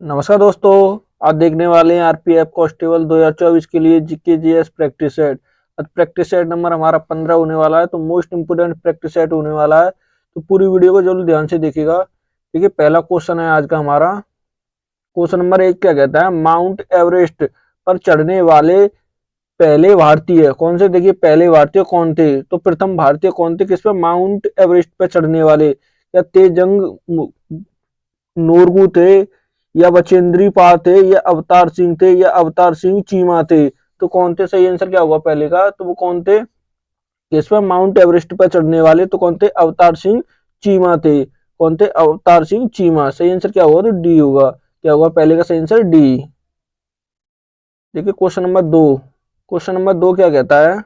नमस्कार दोस्तों। आज देखने वाले हैं आरपीएफ कांस्टेबल 2024 के लिए जीके जीएस प्रैक्टिस सेट। आज प्रैक्टिस सेट नंबर हमारा 15 होने वाला है, तो मोस्ट इंपोर्टेंट प्रैक्टिस सेट होने वाला है। तो पूरी वीडियो को जरूर ध्यान से देखिएगा। देखिए, पहला क्वेश्चन है आज का हमारा। क्वेश्चन नंबर 1 क्या कहता है? माउंट एवरेस्ट पर चढ़ने वाले पहले भारतीय कौन से? देखिए, पहले भारतीय कौन थे? तो प्रथम भारतीय कौन थे किस पे? माउंट एवरेस्ट पे चढ़ने वाले। या तेजंग नोरगू थे, या बचेंद्री पाल थे, या अवतार सिंह थे, या अवतार सिंह चीमा थे? तो कौन थे? सही आंसर क्या होगा पहले का? तो वो कौन थे इस पर माउंट एवरेस्ट पर चढ़ने वाले? तो कौन थे? अवतार सिंह चीमा थे। कौन थे? अवतार सिंह चीमा। सही आंसर क्या होगा? तो डी होगा। क्या होगा पहले का सही आंसर? डी। देखिए, क्वेश्चन नंबर 2। क्वेश्चन नंबर 2 क्या कहता है?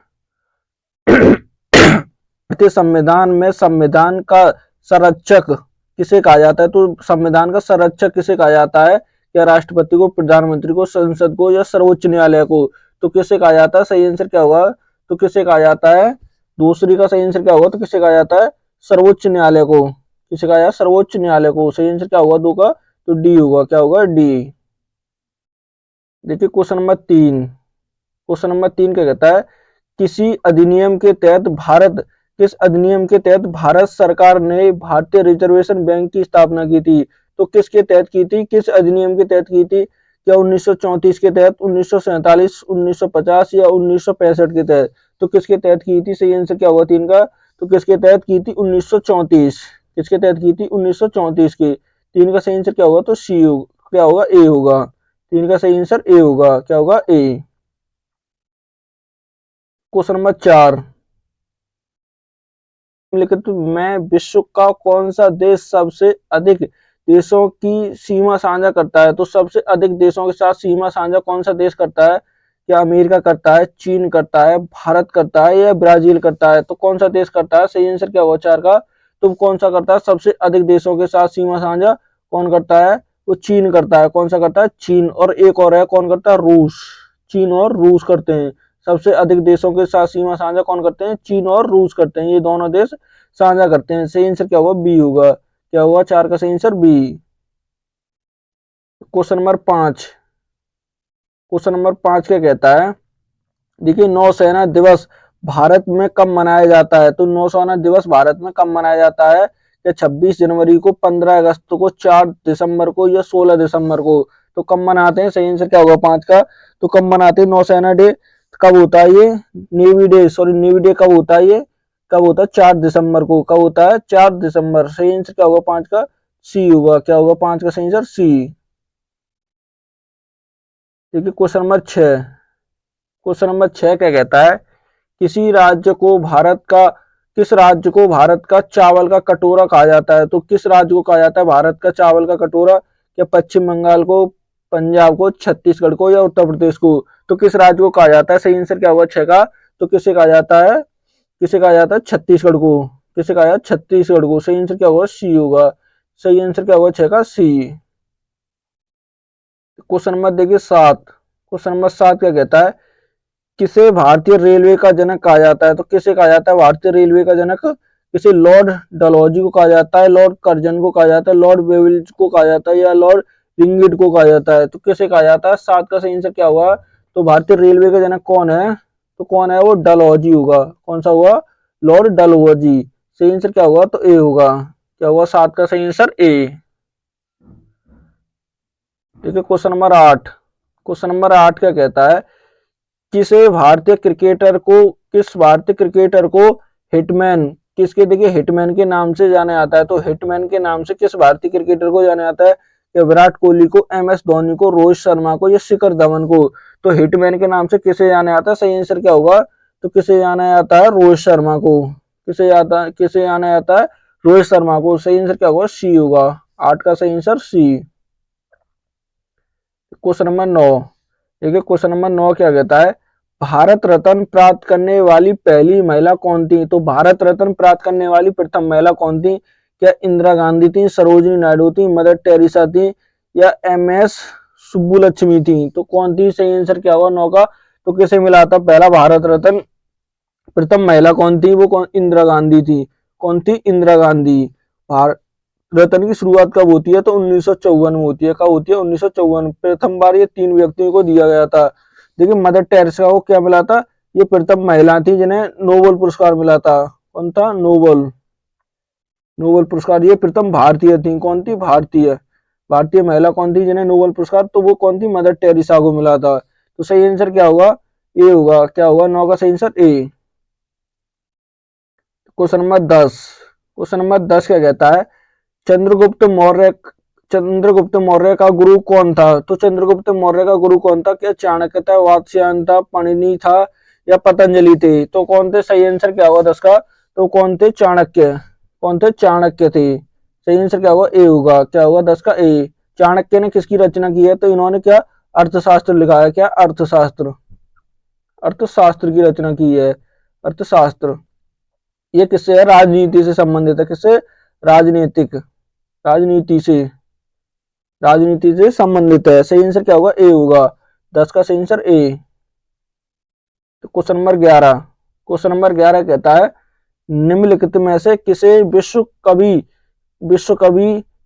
भारतीय संविधान में संविधान का संरक्षक किसे कहा जाता है? तो संविधान का संरक्षक किसे कहा जाता है? क्या राष्ट्रपति को, प्रधानमंत्री को, संसद को, या सर्वोच्च न्यायालय को? तो किसे कहा जाता है? सही आंसर क्या होगा? तो किसे कहा जाता है? दूसरी का सही आंसर क्या होगा? तो किसे कहा जाता है? सर्वोच्च न्यायालय को। किसे कहा जाता है? सर्वोच्च न्यायालय को। सही आंसर क्या होगा? दो का? तो डी होगा। क्या होगा? डी। देखिए, क्वेश्चन नंबर 3। क्वेश्चन नंबर 3 क्या कहता है? किसी अधिनियम के तहत भारत किस अधिनियम के तहत भारत सरकार ने भारतीय रिजर्वेशन बैंक की स्थापना की थी? तो किसके तहत की थी? किस अधिनियम के तहत की थी? क्या 1934 के तहत, 1947, 1950, या 1965 के तहत? तो किसके तहत की थी? सही आंसर क्या होगा 3 का? तो किसके तहत की थी? 1934। किसके तहत की थी? 1934 के। 3 का सही आंसर क्या होगा? तो सी होगा। क्या होगा? ए होगा। 3 का सही आंसर ए होगा। क्या होगा? ए। Question number 4। निम्नलिखित में विश्व का कौन सा देश सबसे अधिक देशों की सीमा साझा करता है? तो सबसे अधिक देशों के साथ सीमा साझा कौन सा देश करता है? क्या अमेरिका करता है, चीन करता है, भारत करता है, या ब्राजील करता है? तो कौन सा देश करता है? सही आंसर क्या होगा 4 का? तो कौन सा करता है? सबसे अधिक देशों के साथ सीमा साझा कौन करता है? वो चीन करता है। कौन सा करता है? चीन। और एक और है, कौन करता है? रूस। चीन और रूस करते हैं। सबसे अधिक देशों के साथ सीमा साझा कौन करते हैं? चीन और रूस करते हैं। ये दोनों देश साझा करते हैं। सही आंसर क्या होगा? बी होगा। क्या होगा? 4 का सही answer B. Question number 5। Question number 5 क्या कहता है? देखिए, नौसेना दिवस भारत में कब मनाया जाता है? तो नौसेना दिवस भारत में कब मनाया जाता है? क्या 26 जनवरी को, 15 अगस्त को, 4 दिसंबर को, या 16 दिसंबर को? तो कब मनाते हैं? सही आंसर क्या होगा 5 का? तो कब मनाते हैं नौसेना डे? कब होता है ये? Navy day, sorry, navy day कब होता है ये? कब होता है? 4 दिसंबर को। कब होता है? 4 दिसंबर। सही आंसर क्या होगा 5 का? सी होगा। क्या होगा 5 का सही आंसर? सी। देखिए, क्वेश्चन नंबर 6। क्वेश्चन नंबर 6 क्या कहता है? किसी राज्य को भारत का किस राज्य को भारत का चावल का कटोरा कहा जाता है? तो किस राज्य को कहा जाता है भारत का चावल का कटोरा? क्या पश्चिम बंगाल को, पंजाब को, छत्तीसगढ़ को, या उत्तर प्रदेश को? तो किस राज्य को कहा जाता है? सही आंसर क्या होगा 6 का? तो किसे कहा जाता है? किसे कहा जाता है? छत्तीसगढ़ को। किसे कहा जाता है? छत्तीसगढ़ को। सही आंसर क्या होगा? सी होगा। सही आंसर क्या होगा 6 का? सी। क्वेश्चन नंबर देखिए 7। क्वेश्चन नंबर 7 क्या कहता है? किसे भारतीय रेलवे का जनक कहा जाता है? तो किसे कहा जाता है भारतीय रेलवे का जनक? किसे? लॉर्ड डलहौजी को कहा जाता है, लॉर्ड कर्जन को कहा जाता है, लॉर्ड बेविल्स को कहा जाता है, या लॉर्ड रिंगिट को कहा जाता है? तो किसे कहा जाता है? 7 का सही आंसर क्या हुआ? तो भारतीय रेलवे का जनक कौन है? तो कौन है वो? डलहौजी होगा। कौन सा हुआ? लॉर्ड डलहौजी। सही आंसर क्या होगा? तो ए होगा। क्या होगा 7 का सही आंसर? ए। देखिए, क्वेश्चन नंबर 8। क्वेश्चन नंबर 8 क्या कहता है? किस भारतीय क्रिकेटर को हिटमैन किसके देखिए हिटमैन के नाम से जाना जाता है? तो हिटमैन के नाम से किस भारतीय क्रिकेटर को जाना जाता है? या विराट कोहली को, एम एस धोनी को, रोहित शर्मा को, या शिखर धवन को? तो हिटमैन के नाम से किसे जाना जाता है? सही आंसर क्या होगा? तो किसे जाना जाता है? रोहित शर्मा को। किसे जाना जाता है? रोहित शर्मा को। सही आंसर क्या होगा? सी होगा। 8 का सही आंसर सी। Question number 9। देखिए, क्वेश्चन नंबर 9 क्या कहता है? भारत रत्न प्राप्त करने वाली पहली महिला कौन थी? तो भारत रत्न प्राप्त करने वाली प्रथम महिला कौन थी? क्या इंदिरा गांधी थी, सरोजिनी नायडू थी, मदर टेरेसा थी, या एम एस सुब्बुलक्ष्मी थी? तो कौन थी? सही आंसर क्या होगा 9 का? तो किसे मिला था पहला भारत रत्न? प्रथम महिला कौन थी? वो कौन? इंदिरा गांधी थी। कौन थी? इंदिरा गांधी। रतन की शुरुआत कब होती है? तो 1954 में होती है। कब होती है? 1954। प्रथम बार ये 3 व्यक्तियों को दिया गया था। देखिए मदर टेरेसा को क्या मिला था? ये प्रथम महिला थी जिन्हें नोबेल पुरस्कार मिला था। कौन था? नोबेल नोबेल पुरस्कार। ये प्रथम भारतीय थी। कौन थी? भारतीय। भारतीय महिला कौन थी जिन्हें नोबेल पुरस्कार? तो वो कौन थी? मदर टेरेसा को मिला था। तो सही आंसर क्या होगा? ए होगा। क्या होगा? 9 का सही answer A. Question number 10। Question number 10 क्या कहता है? चंद्रगुप्त मौर्य चंद्रगुप्त मौर्य का गुरु कौन था? तो चंद्रगुप्त मौर्य का गुरु कौन था? क्या चाणक्य था, वात्स्यायन था, पाणिनि था या पतंजलि थे? तो कौन थे? सही आंसर क्या होगा 10 का? तो कौन थे? चाणक्य। कौन थे? चाणक्य थे। सही आंसर क्या होगा? ए होगा। क्या होगा? 10 का ए। चाणक्य ने किसकी रचना की है? तो इन्होंने क्या? अर्थशास्त्र लिखा है। क्या? अर्थशास्त्र। अर्थशास्त्र की रचना की है। अर्थशास्त्र। ये किससे है? राजनीति से संबंधित है। किससे? राजनीतिक। राजनीति से। राजनीति से संबंधित है। सही आंसर क्या होगा? ए होगा। 10 का सही आंसर ए। तो क्वेश्चन नंबर 11। क्वेश्चन नंबर 11 कहता है निम्नलिखित में से किसे विश्व कवि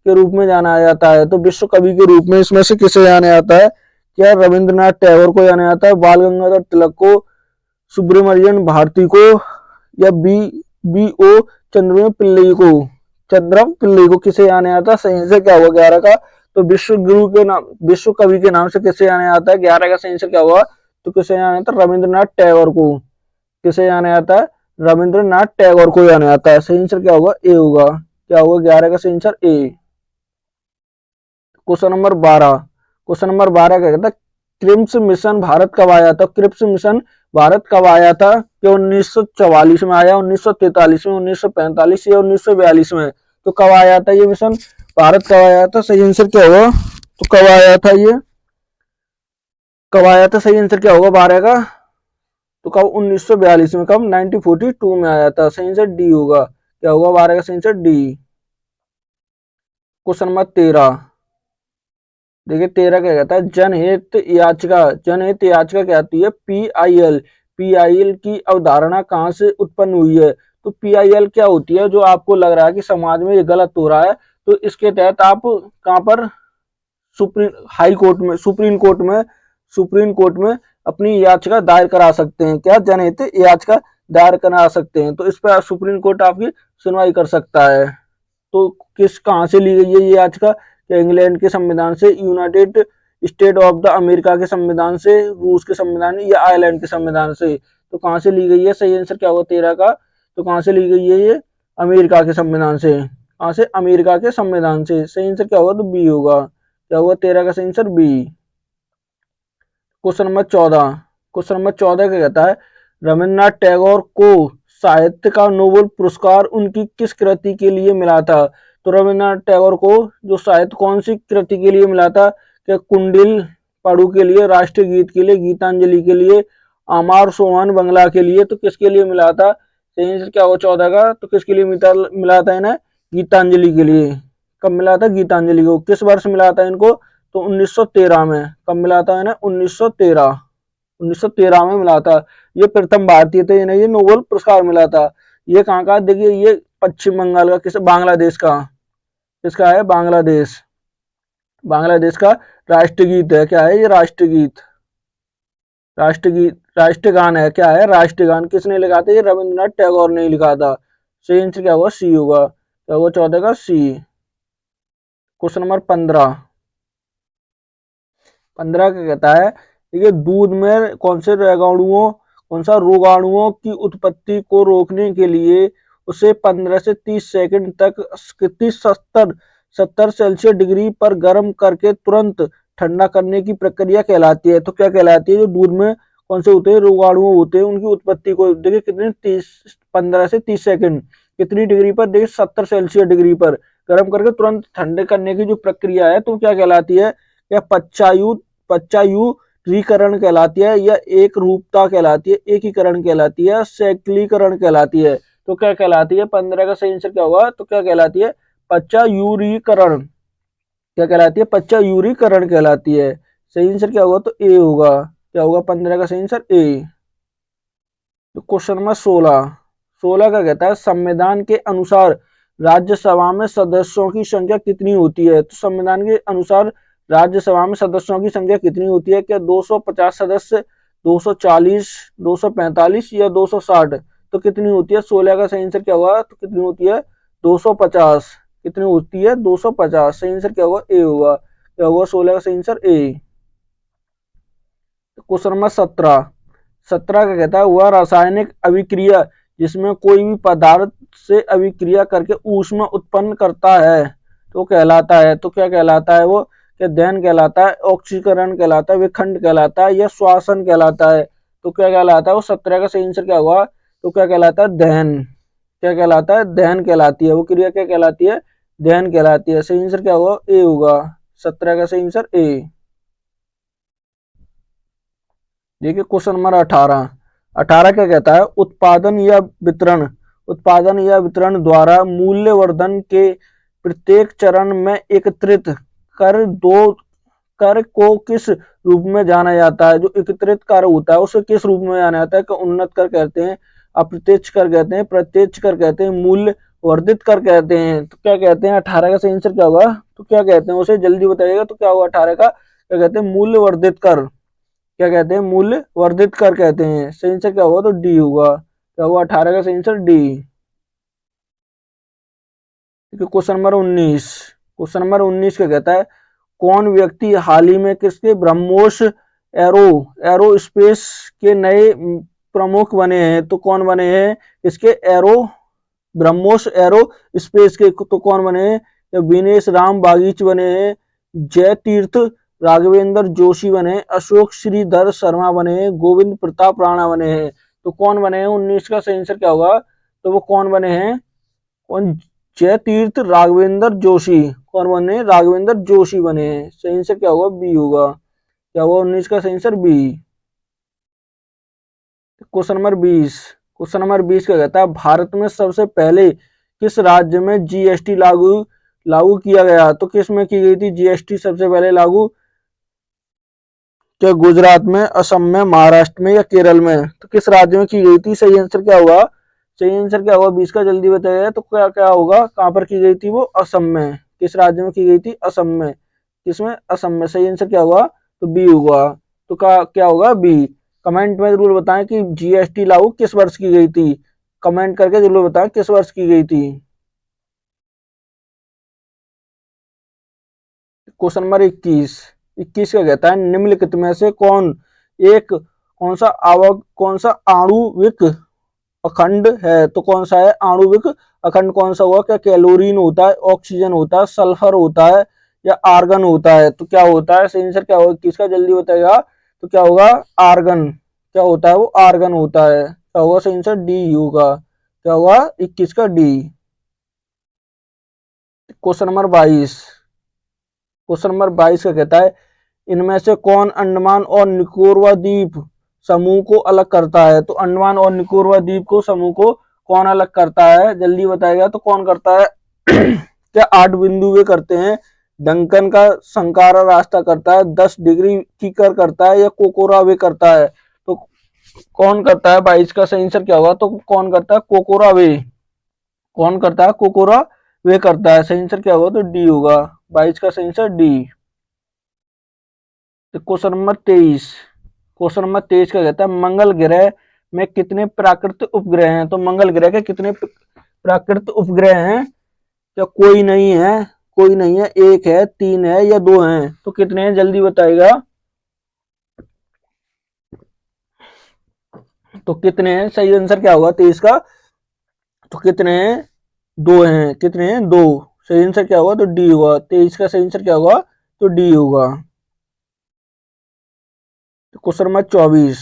के रूप में जाना जाता है? तो विश्व कवि के रूप में इसमें से किसे जाना जाता है? क्या रविंद्रनाथ टैगोर को जाना जाता है, बाल गंगाधर तिलक को, सुब्रमण्यम भारती को या बी ओ चंद्रम पिल्लई को? चंद्रम पिल्लई को किसे जाना जाता है? सही आंसर क्या होगा 11 का? तो विश्व गुरु के नाम, विश्व कवि के नाम से किसे जाना जाता है? 11 का सही आंसर क्या होगा? तो किसे जाना जाता है? रविंद्रनाथ टैगोर को। किसे जाना जाता है? रविंद्रनाथ टैगोर को जाना जाता है। सही आंसर क्या होगा? ए होगा। क्या होगा? 11 का सही answer A. Question number 12। Question number 12 क्या कहता है? क्रिप्स मिशन भारत कब आया था? क्रिप्स मिशन भारत कब आया था? कि 1944 में आया, 1943 में, 1945 या 1942 में? तो कब आया था ये मिशन? भारत कब आया था? सही आंसर क्या होगा? तो कब आया था ये? कब आया था? सही आंसर क्या होगा 12 का? तो कब? 1942 में। कब? 1942 में आया था। सही आंसर डी होगा। क्या होगा 12 का सही आंसर? डी। Question number 13। देखिए 13 क्या कहता है? जनहित याचिका। जनहित याचिका क्या आती है? पीआईएल। पीआईएल की अवधारणा कहाँ से उत्पन्न हुई है? तो पीआईएल क्या होती है? जो आपको लग रहा है कि समाज में ये गलत हो रहा है, तो इसके तहत आप कहाँ पर? हाई कोर्ट में, सुप्रीम कोर्ट में अपनी याचिका दायर करा सकते हैं। क्या? जनहित याचिका दायर करा सकते हैं। तो इस पर सुप्रीम कोर्ट आपकी सुनवाई कर सकता है। तो कहाँ से ली गई है ये याचिका? क्या इंग्लैंड के संविधान से, United state of the America के संविधान से, रूस के संविधान या आयरलैंड के संविधान से? तो कहाँ से ली गई है? सही आंसर क्या होगा 13 का? तो कहाँ से ली गई है ये? अमेरिका के संविधान से। कहाँ से? अमेरिका के संविधान से। सही आंसर क्या होगा? तो बी होगा। क्या होगा 13 का सही answer? B. Question number 14। Question number 14 क्या कहता है? रविन्द्रनाथ टैगोर को साहित्य का नोबेल पुरस्कार उनकी किस कृति के लिए मिला था? तो रविन्द्रनाथ टैगोर को जो साहित्य कौन सी कृति के लिए मिला था? क्या कुंडिल पाड़ू के लिए, राष्ट्रीय गीत के लिए, गीतांजलि के लिए, आमार सोहन बंगला के लिए? तो किसके लिए मिला था? सही आंसर क्या होगा 14 का? तो किसके लिए मिला था इन्हें? गीतांजलि के लिए। कब मिला था? गीतांजलि को। किस वर्ष मिला था इनको? तो 1913 में। कब मिला था इन्हें? 1913। 1913 में मिला था। ये प्रथम भारतीय थे, इन्हें ये नोबेल पुरस्कार मिला था। ये कहाँ का? देखिए ये पश्चिम बंगाल का। किस? बांग्लादेश का। किसका है? बांग्लादेश। बांग्लादेश का राष्ट्रगीत है। क्या है ये? राष्ट्रगीत। राष्ट्रगीत, राष्ट्रगान है। क्या है? राष्ट्रगान। किसने लिखा था? ये रविन्द्रनाथ टैगोर ने लिखा था। सही आंसर क्या होगा? सी होगा। क्या होगा 14 का? सी। Question number 15। 15 क्या कहता है? देखिए दूध में कौन सा रोगाणुओं की उत्पत्ति को रोकने के लिए उसे 15 से 30 सेकंड तक 70 सेल्सियस डिग्री पर गर्म करके तुरंत ठंडा करने की प्रक्रिया कहलाती है? तो क्या कहलाती है? जो दूध में कौन से होते हैं? रोगाणु होते हैं, उनकी उत्पत्ति को देखिए कितने 15 से 30 सेकंड कितनी डिग्री पर? देखिए 70 सेल्सियस डिग्री पर गर्म करके तुरंत ठंडे करने की जो प्रक्रिया है, तो क्या कहलाती है? या पच्चायुरीकरण कहलाती है, या एक रूपता कहलाती है, एकीकरण कहलाती है, सैक्लीकरण कहलाती है? तो क्या कहलाती है? 15 का सही आंसर क्या होगा? तो क्या कहलाती है? पच्चायुरीकरण। क्या कहलाती है? पच्चायुरीकरण कहलाती है। सही आंसर क्या होगा? तो ए होगा। क्या होगा 15 का सही आंसर? ए। तो क्वेश्चन नंबर 16। 16 का कहता है संविधान के अनुसार राज्यसभा में सदस्यों की संख्या कितनी होती है? तो संविधान के अनुसार राज्यसभा में सदस्यों की संख्या कितनी होती है? क्या 250 सदस्य, 240, 245 या 260? तो कितनी होती है? 16 का सही आंसर क्या होगा? तो कितनी होती है? 250। कितनी होती है? 250। सही आंसर क्या होगा? ए होगा। क्या होगा 16 का सही आंसर? ए। क्वेश्चन नंबर 17 का कहता है वह रासायनिक अभिक्रिया जिसमें कोई भी पदार्थ से अभिक्रिया करके ऊष्मा उत्पन्न करता है तो कहलाता है। तो क्या कहलाता है वो? क्या दहन कहलाता है, ऑक्सीकरण कहलाता है, विखंड कहलाता है या श्वासन कहलाता है? तो क्या कहलाता है वो? 17 का सही आंसर क्या होगा? तो क्या कहलाता है? दहन। क्या कहलाता है? दहन कहलाती है वो क्रिया। क्या कहलाती है? दहन कहलाती है। सही आंसर क्या होगा? ए होगा। 17 का सही आंसर ए। देखिए क्वेश्चन नंबर 18 क्या कहता है? उत्पादन या वितरण द्वारा मूल्यवर्धन के प्रत्येक चरण में एकत्रित कर दो कर को किस रूप में जाना जाता है? जो एकत्रित कर होता है उसे किस रूप में जाना जाता है? कि उन्नत कर कहते हैं, अप्रत्यक्ष कर कहते हैं, प्रत्यक्ष कर कहते हैं, मूल्य वर्धित कर कहते हैं। तो क्या कहते हैं? 18 का सही आंसर क्या होगा? तो क्या कहते हैं उसे? जल्दी बताइएगा। तो क्या होगा 18 का? क्या कहते हैं? मूल्य वर्धित कर। क्या कहते हैं? मूल्य वर्धित कर कहते हैं। सही आंसर क्या होगा? तो डी होगा। क्या होगा 18 का सही answer? D. Question number 19। Question number 19 क्या कहता है? कौन व्यक्ति हाल ही में किसके ब्रह्मोस एरो एरोस्पेस के नए प्रमुख बने हैं? तो कौन बने हैं? इसके ब्रह्मोस एरो स्पेस के तो कौन बने हैं? या विनेश राम बागीच बने हैं, जय तीर्थ राघवेंद्र जोशी बने, अशोक श्रीधर शर्मा बने, गोविंद प्रताप राणा बने हैं। तो कौन बने हैं? 19 का सही आंसर क्या होगा? तो वो कौन बने हैं? कौन? जय तीर्थ राघवेंद्र जोशी। कौन बने? राघवेंद्र जोशी बने हैं। सही आंसर क्या होगा? बी होगा। क्या होगा 19 का सही answer? B. Question number 20। Question number 20 क्या कहता है? भारत में सबसे पहले किस राज्य में जीएसटी लागू किया गया? तो किस में की गई थी जीएसटी सबसे पहले लागू? क्या गुजरात में, असम में, महाराष्ट्र में या केरल में? तो किस राज्य में की गई थी? सही आंसर क्या होगा? सही आंसर क्या होगा 20 का? जल्दी बताइए। तो क्या क्या होगा? कहाँ पर की गई थी वो? असम में। किस राज्य में की गई थी? असम में। किसमें? असम में। सही आंसर क्या होगा? तो बी होगा। तो क्या होगा? बी। कमेंट में जरूर बताएं कि जीएसटी लागू किस वर्ष की गई थी। कमेंट करके जरूर बताएं किस वर्ष की गई थी। क्वेश्चन नंबर 21 का कहता है निम्नलिखित में से कौन सा आणुविक अखंड है? तो कौन सा है आणुविक अखंड? कौन सा हुआ? क्या क्लोरीन होता है, ऑक्सीजन होता है, सल्फर होता है या आर्गन होता है? तो क्या होता है? सही आंसर क्या होगा? किसका? जल्दी बताएगा। तो क्या होगा? आर्गन। क्या होता है वो? आर्गन होता है। क्या होगा सही आंसर? डी होगा। क्या होगा 21 का? D. Question number 22। Question number 22 का कहता है इनमें से कौन अंडमान और निकोबार द्वीप समूह को अलग करता है? तो अंडमान और निकोबार द्वीप को समूह को कौन अलग करता है? जल्दी बताएगा। तो कौन करता है? क्या 8 बिंदु वे करते हैं, डंकन का संकारा रास्ता करता है, 10 डिग्री कीकर करता है या कोकोरा वे करता है? तो कौन करता है? 22 का सही आंसर क्या होगा? तो कौन करता है? कोकोरा वे। कौन करता है? कोकोरा वे करता है। सही आंसर क्या होगा? तो डी होगा। 22 का सही आंसर डी। तो क्वेश्चन नंबर 23। क्वेश्चन नंबर 23 का कहता है मंगल ग्रह में कितने प्राकृतिक उपग्रह हैं? तो मंगल ग्रह के कितने प्राकृतिक उपग्रह हैं? क्या कोई नहीं है, कोई नहीं है, एक है, 3 है या 2 हैं? तो कितने हैं? जल्दी बताएगा। तो कितने हैं? सही आंसर क्या होगा 23 का? तो कितने हैं? 2 हैं। कितने हैं? 2। सही आंसर क्या होगा? तो डी होगा। 23 का सही आंसर क्या होगा? तो डी होगा। तो question number 24।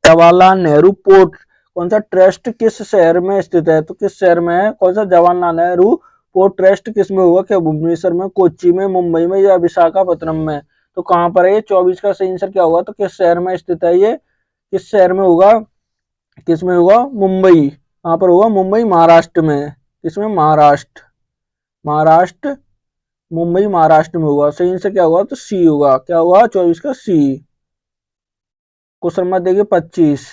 Jawaharlal Nehru port कौन सा ट्रस्ट किस शहर में स्थित है? तो किस शहर में है? कौन सा? जवाहरलाल नेहरू पोर्ट ट्रस्ट किस में होगा? क्या भुवनेश्वर में, कोच्चि में, मुंबई में या विशाखापट्टनम में? तो कहां पर है ये? 24 का सही आंसर क्या होगा? तो किस शहर में स्थित है ये? किस शहर में होगा? किस में होगा? मुंबई। कहां पर होगा? मुंबई महाराष्ट्र में। किसमें? महाराष्ट्र। महाराष्ट्र। मुंबई महाराष्ट्र में होगा। सही आंसर क्या होगा? तो सी होगा। क्या होगा 24 का? सी। क्वेश्चन नंबर देखिए 25।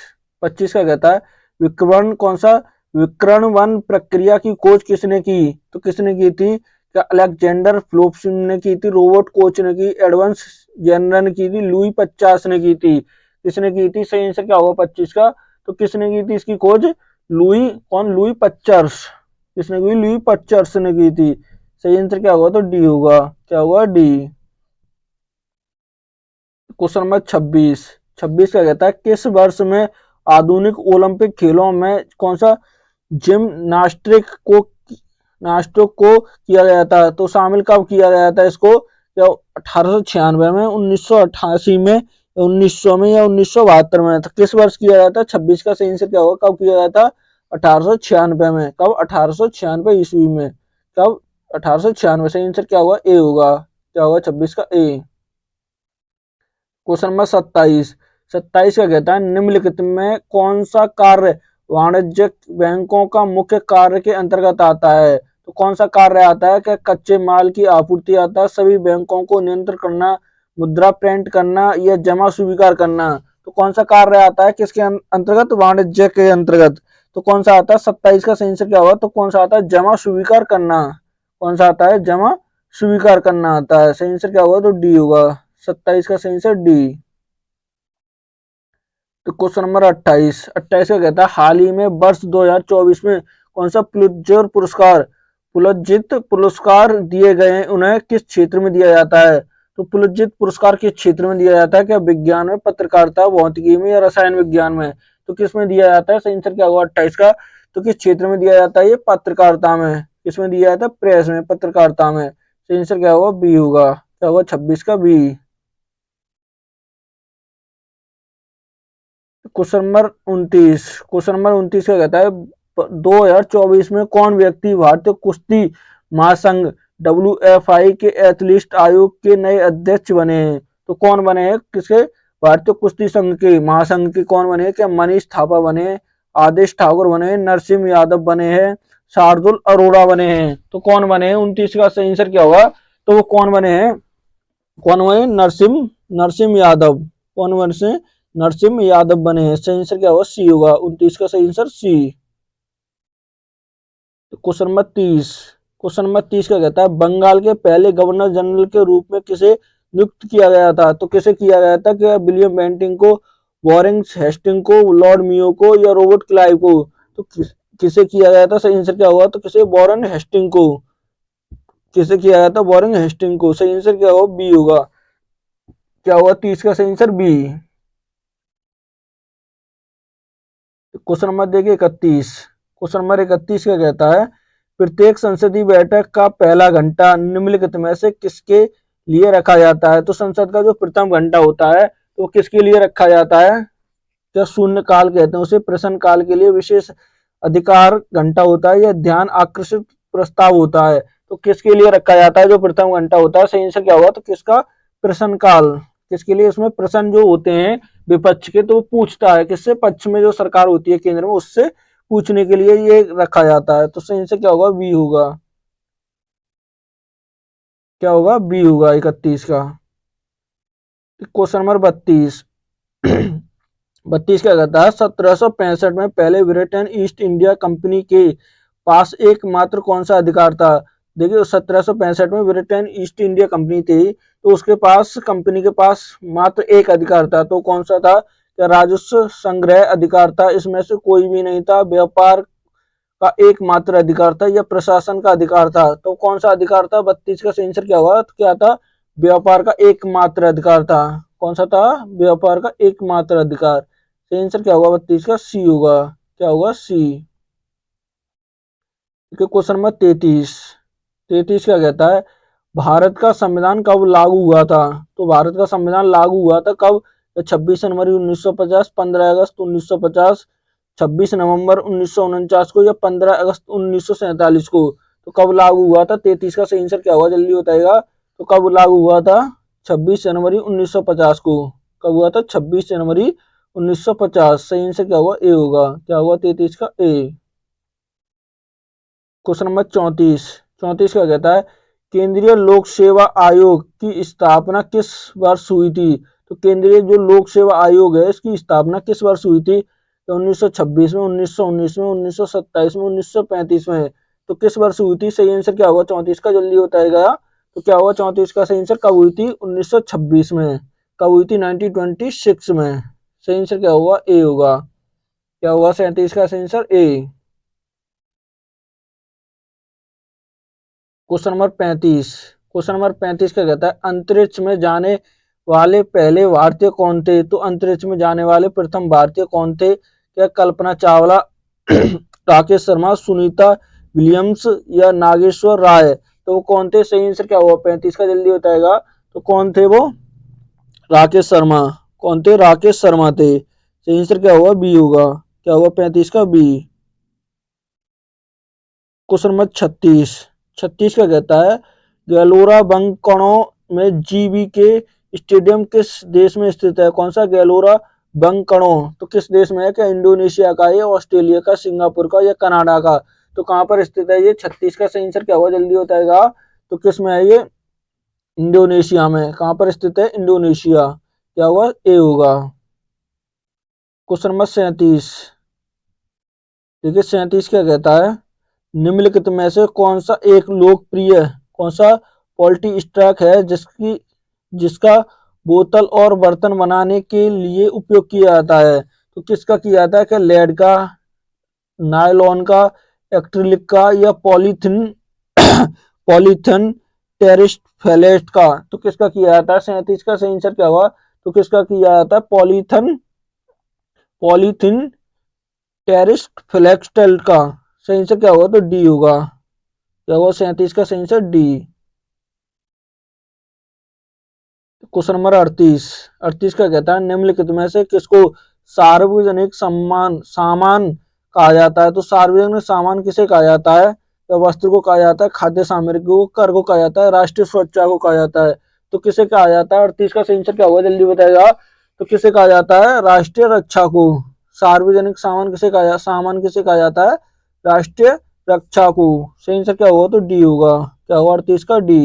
25 का कहता है विकर्ण कौन सा विकर्ण वन प्रक्रिया की खोज किसने की? तो किसने की थी? क्या अलेक्जेंडर फ्लोप्सिम ने की थी, रॉबर्ट कोच ने की, एडवर्ड जेनर ने की थी, लुई 50 ने की थी? किसने की थी? सही आंसर क्या होगा 25 का? तो किसने की थी इसकी खोज? लुई 50। किसने की? लुई 50 ने की थी। सही आंसर क्या होगा? तो डी होगा। क्या होगा? डी। Question number 26। 26 क्या कहता है? किस वर्ष में आधुनिक ओलंपिक खेलों में कौन सा जिम्नास्टिक को नास्टो को किया गया था? तो शामिल कब किया गया था इसको? या 1896 में, 1988 में, 1900 में, या 1972 में? तो किस वर्ष किया गया था? 26 का सही आंसर क्या होगा? कब किया गया था? 1896 में। कब? 1896 ईस्वी में। कब? 1896। सही आंसर क्या होगा? ए होगा। क्या होगा 26 का? ए। Question number 27। 27 का कहता है निम्नलिखित में कौन सा कार्य वाणिज्यिक बैंकों का मुख्य कार्य के अंतर्गत आता है? तो कौन सा कार्य आता है? क्या कच्चे माल की आपूर्ति आता है, सभी बैंकों को नियंत्रित करना, मुद्रा प्रिंट करना, या जमा स्वीकार करना? तो कौन सा कार्य आता है किसके अंतर्गत? वाणिज्य के अंतर्गत। तो कौन सा आता है? 27 का सही आंसर क्या होगा? तो कौन सा आता है? जमा स्वीकार करना। कौन सा आता है? जमा स्वीकार करना आता है। सही आंसर क्या होगा? तो डी होगा। 27 का सही आंसर डी। तो क्वेश्चन नंबर 28। 28 का कहता है हाल ही में वर्ष 2024 में कौन सा पुलित्जर पुरस्कार दिए गए, उन्हें किस क्षेत्र में दिया जाता है? तो पुलित्जर पुरस्कार किस क्षेत्र में दिया जाता है? क्या विज्ञान में, पत्रकारिता, भौतिकी में, या रसायन विज्ञान में? तो किस में दिया जाता है? सही आंसर क्या होगा 28 का? तो किस क्षेत्र में दिया जाता है? ये पत्रकारिता में। किसमें दिया जाता है? प्रेस में, पत्रकारिता में। सही आंसर क्या होगा? बी होगा। क्या होगा 26 का? B. Question number 29। Question number 29 क्या कहता है 2024 में कौन व्यक्ति भारतीय कुश्ती महासंघ WFI के एथलीट आयोग के नए अध्यक्ष बने हैं? तो कौन बने हैं? किसके? भारतीय कुश्ती संघ के महासंघ के कौन बने हैं? क्या मनीष थापा बने हैं, आदेश ठाकुर बने हैं, नरसिम्ह यादव बने हैं, शार्दुल अरोड़ा बने हैं? तो कौन बने हैं? 29 का सही आंसर क्या होगा? तो वो कौन बने हैं? कौन बने? नरसिम्ह यादव। कौन बने से? नरसिम्ह यादव बने हैं। सही आंसर क्या होगा? सी होगा। 29 का सही answer C. Question number 30। Question number 30 का कहता है बंगाल के पहले गवर्नर जनरल के रूप में किसे नियुक्त किया गया था? तो किसे किया गया था? क्या विलियम बेंटिंग को, वॉरेन हेस्टिंग को, लॉर्ड मियो को, या रॉबर्ट क्लाइव को? तो किसे किया गया था? सही आंसर क्या होगा? तो किसे? वॉरेन हेस्टिंग को। किसे किया गया था? वॉरेन हेस्टिंग को। सही आंसर क्या होगा? बी होगा। क्या होगा 30 का सही आंसर? बी। क्वेश्चन नंबर देखिए 31। क्वेश्चन नंबर 31 क्या कहता है प्रत्येक संसदीय बैठक का पहला घंटा निम्नलिखित में से किसके लिए रखा जाता है? तो संसद का जो प्रथम घंटा होता है तो किसके लिए रखा जाता है? क्या शून्य काल कहते हैं उसे, प्रश्न काल के लिए, विशेष अधिकार घंटा होता है, या ध्यान आकर्षित प्रस्ताव होता है? तो किसके लिए रखा जाता है जो प्रथम घंटा होता है? सही आंसर क्या होगा? तो किसका? प्रश्न काल। किसके लिए? उसमें प्रश्न जो होते हैं विपक्ष के, तो वो पूछता है किससे? पक्ष में जो सरकार होती है केंद्र में, उससे पूछने के लिए ये रखा जाता है। तो सही आंसर क्या होगा? बी होगा। क्या होगा? बी होगा 31 का। Question number 32। 32 क्या कहता है 1765 में पहले ब्रिटेन ईस्ट इंडिया कंपनी के पास एकमात्र कौन सा अधिकार था? देखिए 1765 में ब्रिटेन ईस्ट इंडिया कंपनी थी, तो उसके पास, कंपनी के पास मात्र एक अधिकार था। तो कौन सा था? क्या राजस्व संग्रह अधिकार था, इसमें से कोई भी नहीं था, व्यापार का एकमात्र अधिकार था, या प्रशासन का अधिकार था? तो कौन सा अधिकार था? 32 का आंसर क्या होगा? तो क्या था? व्यापार का एकमात्र अधिकार था। कौन सा था? व्यापार का एकमात्र अधिकार। आंसर क्या होगा 32 का? सी होगा। क्या होगा? सी। Question number 33। 33 क्या कहता है भारत का संविधान कब लागू हुआ था? तो भारत का संविधान लागू हुआ था कब? 26 जनवरी 1950, 15 अगस्त 1950, 26 नवंबर 1949 को, या 15 अगस्त 1947 को? तो कब लागू हुआ था? 33 का सही आंसर क्या होगा? जल्दी बताएगा। तो कब लागू हुआ था? 26 जनवरी 1950 को। कब हुआ था? 26 जनवरी 1950। सही आंसर क्या होगा? ए होगा। क्या होगा 33 का? ए। Question number 34। 34 क्या कहता है केंद्रीय लोक सेवा आयोग की स्थापना किस वर्ष हुई थी? तो केंद्रीय जो लोक सेवा आयोग है इसकी स्थापना किस वर्ष हुई थी? या 1926 में, 1919 में, 1927 में, 1935 में? तो किस वर्ष हुई थी? सही आंसर क्या होगा 34 का? जल्दी बताएगा। तो क्या होगा 34 का सही आंसर? कब हुई थी? 1926 में। कब हुई थी? 1926 में। सही आंसर क्या होगा? ए होगा। क्या होगा 37 का सही answer? A. Question number 35। Question number 35 क्या कहता है? अंतरिक्ष में जाने वाले पहले भारतीय कौन थे? तो अंतरिक्ष में जाने वाले प्रथम भारतीय कौन थे? क्या कल्पना चावला, राकेश शर्मा, सुनीता विलियम्स या नागेश्वर राय? तो वो कौन थे? सही आंसर क्या हुआ 35 का? जल्दी बताएगा। तो कौन थे वो? राकेश शर्मा। कौन थे? राकेश शर्मा थे। सही आंसर क्या होगा? बी होगा। क्या होगा 35 का? बी। Question number 36। 36 का कहता है गैलोरा बंकनो में जीबी के स्टेडियम किस देश में स्थित है? कौन सा? गैलोरा बंकनो। तो किस देश में है? क्या इंडोनेशिया का, या ऑस्ट्रेलिया का, सिंगापुर का, या कनाडा का? तो कहाँ पर स्थित है ये? 36 का सही आंसर क्या होगा? जल्दी बताएगा। तो किस में है ये? इंडोनेशिया में। कहाँ पर स्थित है? इंडोनेशिया। क्या होगा? ए होगा। Question number 37। देखिए 37 क्या कहता है? निम्नलिखित में से कौन सा एक लोकप्रिय, कौन सा पॉल्टी स्टॉक है जिसका बोतल और बर्तन बनाने के लिए उपयोग किया जाता है? तो किसका किया जाता है? क्या लेड का, नायलॉन का, एक्रिलिक का, या पॉलीथिन पॉलीथिन टेरिस्फेलेट का? तो किसका किया जाता है? 37 का सही आंसर क्या हुआ? तो किसका किया जाता है? पॉलीथिन टेरिस्फेलेक्सटेल का। सही आंसर क्या होगा? तो डी होगा। क्या होगा 37 का सही आंसर? डी। Question number 38। 38 का कहता है निम्नलिखित में से किसको सार्वजनिक सम्मान सामान कहा जाता है? तो सार्वजनिक सामान किसे कहा जाता है? या वस्त्र को कहा जाता है, खाद्य सामग्री को, कर को कहा जाता है, राष्ट्रीय सुरक्षा को कहा जाता है? तो किसे कहा जाता है? 38 का सही आंसर क्या होगा? जल्दी बताएगा। तो किसे कहा जाता है? राष्ट्रीय रक्षा को। सार्वजनिक सामान किसे कहा जाता है? राष्ट्रीय रक्षा को। सही आंसर क्या होगा? तो डी होगा। क्या होगा 38 का? डी।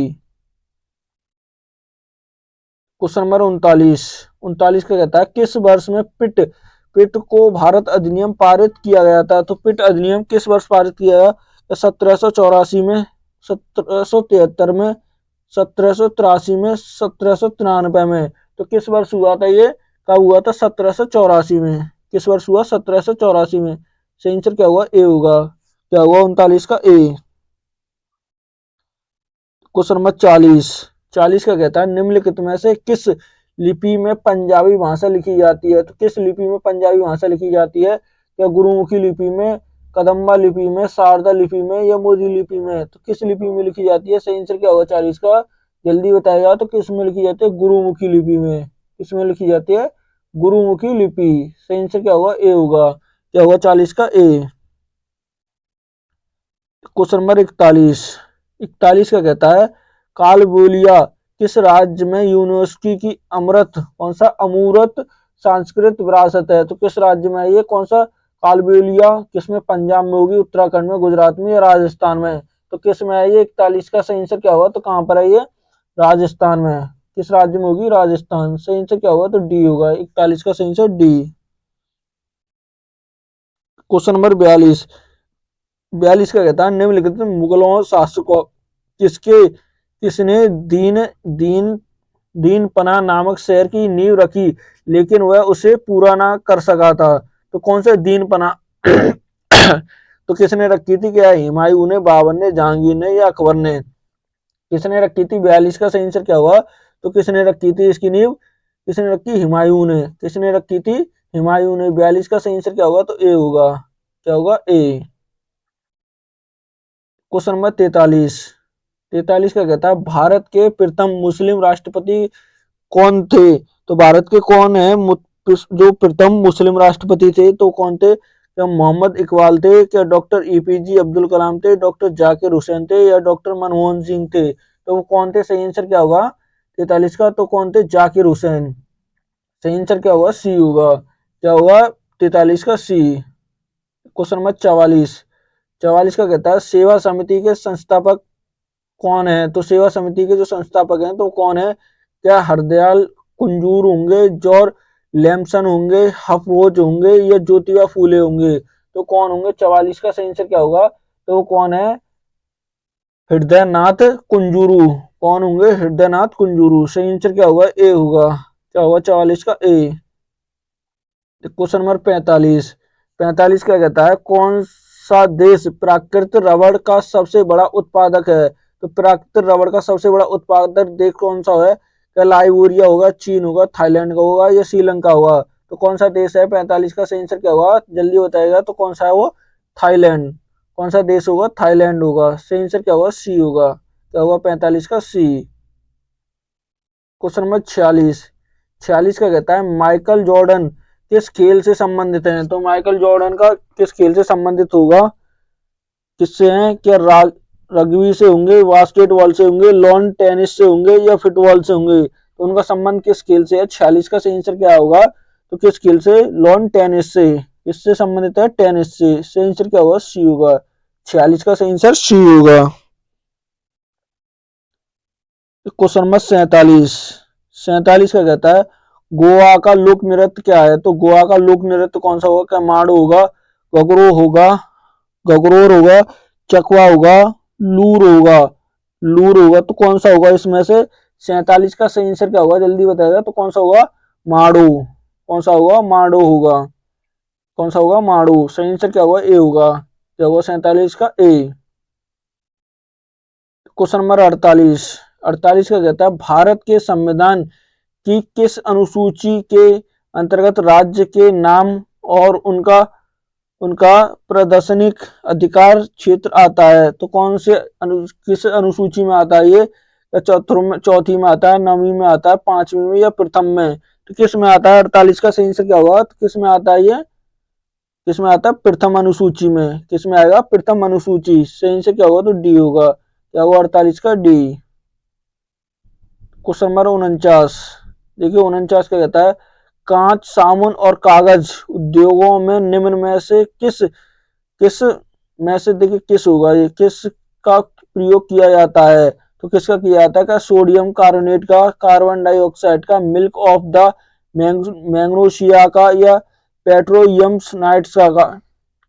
Question number 39। 39 का कहता है किस वर्ष में पिट पिट को भारत अधिनियम पारित किया गया था? तो पिट अधिनियम किस वर्ष पारित किया गया? 1784 में, 1773 में, 1783 में, 1793 में? तो किस वर्ष हुआ था ये? कब हुआ था? 1784 में। किस वर्ष हुआ? 1784 में। सही आंसर क्या हुआ? ए होगा। क्या हुआ 39 का? ए। Question number 40। 40 का कहता है निम्नलिखित में से किस लिपि में पंजाबी भाषा लिखी जाती है? तो किस लिपि में पंजाबी भाषा लिखी जाती है? क्या गुरुमुखी लिपि में, कदम्बा लिपि में, शारदा लिपि में, या मोदी लिपि में? तो किस लिपि में लिखी जाती है? सही आंसर क्या होगा 40 का? जल्दी बताएगा। तो किस में लिखी जाती है? गुरुमुखी लिपि में। किस में लिखी जाती है? गुरुमुखी लिपि। सही आंसर क्या होगा? ए होगा। क्या होगा 40 का? ए। Question number 41। 41 का कहता है कालबेलिया किस राज्य में यूनेस्को की अमृत, कौन सा? अमूर्त सांस्कृतिक विरासत है? तो किस राज्य में है ये? कौन सा कालबेलिया? किसमें? पंजाब में होगी, उत्तराखंड में, गुजरात में, या राजस्थान में? तो किस में है ये? 41 का सही आंसर क्या होगा? तो कहाँ पर है ये? राजस्थान में। किस राज्य में होगी? राजस्थान। सही आंसर क्या होगा? तो डी होगा। 41 का सही आंसर डी। Question number 42। 42 का कहता है निम्नलिखित मुगलों शासकों किसके किसने दीन दीन दीन पना नामक शहर की नींव रखी लेकिन वह उसे पूरा ना कर सका था? तो कौन से दीन पना तो किसने रखी थी? क्या हुमायूं ने, बाबर ने, जहांगीर ने, या अकबर ने? किसने रखी थी? 42 का सही आंसर क्या हुआ? तो किसने रखी थी इसकी नींव? किसने रखी? हुमायूं ने। किसने रखी थी? हुमायूं ने। 42 का सही आंसर क्या होगा? तो ए होगा। क्या होगा? ए। Question number 43। 43 का कहता है भारत के प्रथम मुस्लिम राष्ट्रपति कौन थे? तो भारत के कौन है जो प्रथम मुस्लिम राष्ट्रपति थे? तो कौन थे? क्या मोहम्मद इकबाल थे, क्या डॉक्टर एपीजे अब्दुल कलाम थे, डॉक्टर जाकिर हुसैन थे, या डॉक्टर मनमोहन सिंह थे? तो वो कौन थे? सही आंसर क्या होगा 43 का? तो कौन थे? जाकिर हुसैन। सही आंसर क्या होगा? सी होगा। क्या होगा 43 का? सी। Question number 44। 44 का कहता है सेवा समिति के संस्थापक कौन है? तो सेवा समिति के जो संस्थापक हैं तो कौन है? क्या हरदयाल कुंजूर होंगे, जॉर्ज लैमसन होंगे, हफरोज होंगे या ज्योतिबा फूले होंगे। तो कौन होंगे? 44 का सही आंसर क्या होगा? तो वो कौन है? हृदयनाथ कुंजूरू। कौन होंगे? हृदयनाथ कुंजूरू। सही आंसर क्या होगा? ए होगा। क्या होगा 44 का? ए। Question number 45। 45 क्या कहता है? कौन सा देश प्राकृतिक रबड़ का सबसे बड़ा उत्पादक है? तो प्राकृतिक रबड़ का सबसे बड़ा उत्पादक देश कौन सा है? क्या लाइबेरिया होगा, चीन होगा, थाईलैंड का होगा या श्रीलंका होगा? तो कौन सा देश है? 45 का सही आंसर क्या होगा? जल्दी बताएगा। तो कौन सा है वो? थाईलैंड। कौन सा देश होगा? थाईलैंड होगा। सही आंसर क्या होगा? सी होगा। क्या होगा 45 का? सी। Question number 46। 46 का कहता है माइकल जॉर्डन किस खेल से संबंधित हैं? तो माइकल जॉर्डन का किस खेल से संबंधित होगा? किससे हैं? क्या रग्बी से होंगे, बास्केटबॉल से होंगे, लॉन टेनिस से होंगे या फुटबॉल से होंगे? तो उनका संबंध किस खेल से है? 46 का सही आंसर क्या होगा? तो किस खेल से? लॉन टेनिस से। किससे संबंधित है? टेनिस से। सही आंसर क्या होगा? सी होगा। 46 का सही आंसर सी होगा। Question number 47। 47 का कहता है गोवा का लोक नृत्य क्या है? तो गोवा का लोक नृत्य कौन सा होगा? क्या माड़ो होगा, गगरो होगा, गगरोर होगा, चकवा होगा, लूर होगा? लूर होगा। तो कौन सा होगा इसमें से? 47 का सही आंसर क्या होगा? जल्दी बताएगा। तो कौन सा होगा? माड़ो। कौन सा होगा? माड़ो होगा। कौन सा होगा? माड़ो। सही आंसर क्या होगा? ए होगा। क्या होगा 47 का? ए। Question number 48। 48 का कहता है भारत के संविधान की किस अनुसूची के अंतर्गत राज्य के नाम और उनका उनका प्रशासनिक अधिकार क्षेत्र आता है? तो कौन से किस अनुसूची में आता है ये? चौथी में आता है, नवीं में आता है, पांचवी में या प्रथम में? तो किस में आता है? 48 का सही आंसर क्या होगा? तो किस में आता है ये? किस में आता है? प्रथम अनुसूची में। किस में आएगा? प्रथम अनुसूची। सही आंसर क्या होगा? तो डी होगा। क्या होगा 48 का? डी। Question number 49। देखिए 49 क्या कहता है कांच, साबुन और कागज उद्योगों में निम्न में से किस किस में से देखिए किस होगा? ये किस का प्रयोग किया जाता है? तो किसका किया जाता है? क्या सोडियम कार्बोनेट का, कार्बन डाइऑक्साइड का, मिल्क ऑफ द मैग्नीशिया का या पेट्रोलियम नाइट्स का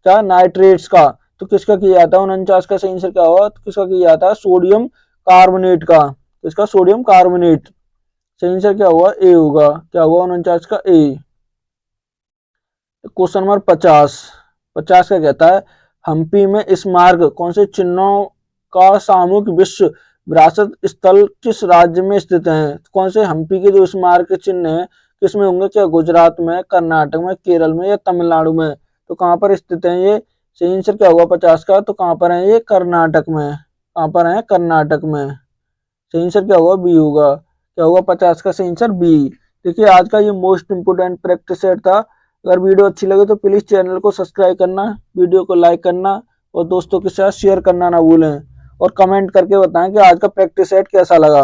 क्या नाइट्रेट्स का? तो किसका किया जाता है? 49 का सही आंसर क्या होगा? तो किसका किया जाता है? सोडियम कार्बोनेट का। किसका? Sodium carbonate. सही आंसर क्या होगा? ए होगा। क्या होगा 49 का? ए। Question number 50। 50 का कहता है हम्पी में स्मारक कौन से चिन्हों का सामूहिक विश्व विरासत स्थल किस राज्य में स्थित है? कौन से हम्पी के जो स्मारक चिन्ह है किस में होंगे? क्या गुजरात में, कर्नाटक में, केरल में या तमिलनाडु में? तो कहाँ पर स्थित है ये? सही आंसर क्या होगा 50 का? तो कहाँ पर है ये? कर्नाटक में। कहाँ पर है? कर्नाटक में। सही आंसर क्या होगा? बी होगा। क्या होगा 50 का सही आंसर? बी। देखिए आज का ये मोस्ट इंपोर्टेंट प्रैक्टिस सेट था। अगर वीडियो अच्छी लगे तो प्लीज चैनल को सब्सक्राइब करना, वीडियो को लाइक करना और दोस्तों के साथ शेयर करना ना भूलें और कमेंट करके बताएं कि आज का प्रैक्टिस सेट कैसा लगा।